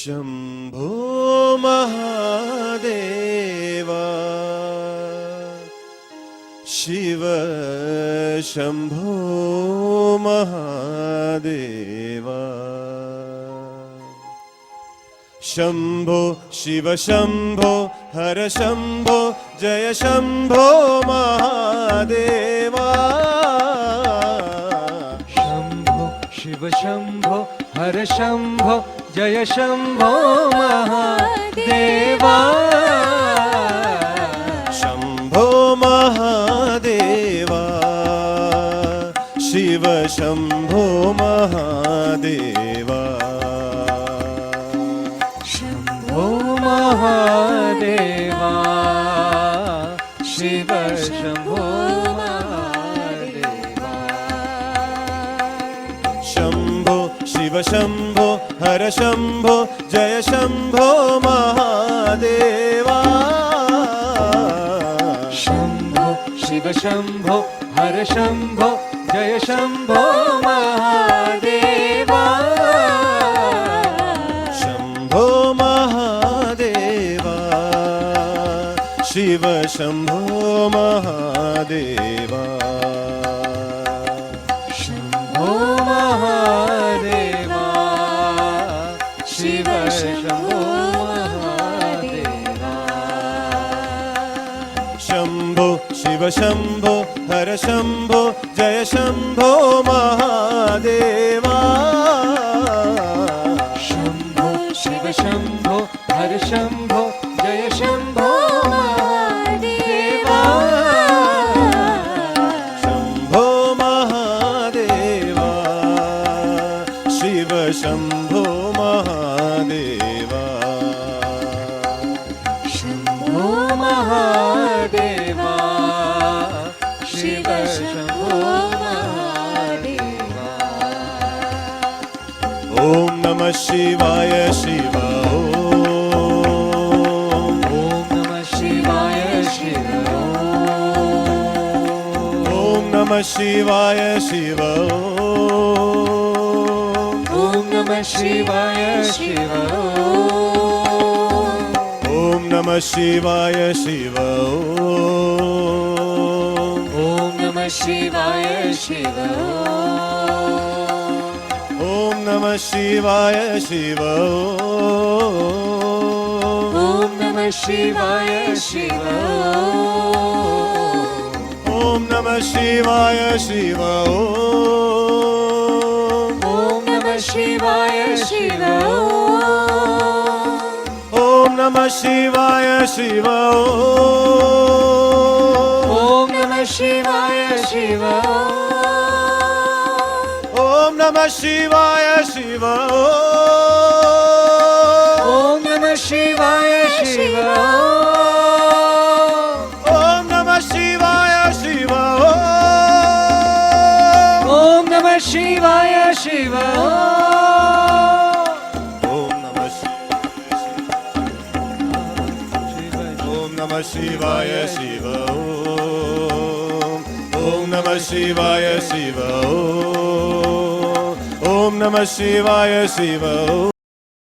शंभो महादेवा शिव शंभो महादेवा शंभो शिव शंभो हर शंभो जय शंभो महादेवा शंभो शिव शंभो हर शंभो जय शंभो महादेवा शंभो महादेवा शिव शंभो महादेवा शंभो महादेवा शिव शंभो महादेवा शंभो शिव शंभो हर शंभो जय शंभो महादेवा शंभो शिव शंभो हर शंभो जय शंभो महादेवा शंभो महादेवा शिव शंभो महादेवा शंभो महादेवा शिव शंभो महादेवा शंभो शिव शंभो हर शंभो जय शंभो महादेवा शंभो शिव शंभो हर शंभो जय शंभो महादेवा शंभो महादेवा शिव शंभो महादेवा शंभो महादेवा शिव शंभो महादेवा ओम नमः शिवाय शिव ओम नमः शिवाय शिव ओम नमः शिवाय शिव ओम नमः शिवाय शिव ओम नमः शिवाय शिव ओम नमः शिवाय शिव ओम नमः शिवाय शिव ओम नमः शिवाय शिव ओम नमः शिवाय शिव ओम नमः शिवाय शिव ओम नमः शिवाय शिव ओम नमः शिवाय शिव ओम नमः शिवाय शिव ओम नमः शिवाय शिव ओम नमः शिवाय शिव ओम नमः शिवाय शिव ओम नमः शिवाय शिव ओम नमः शिवाय शिव ओम नमः शिवाय शिव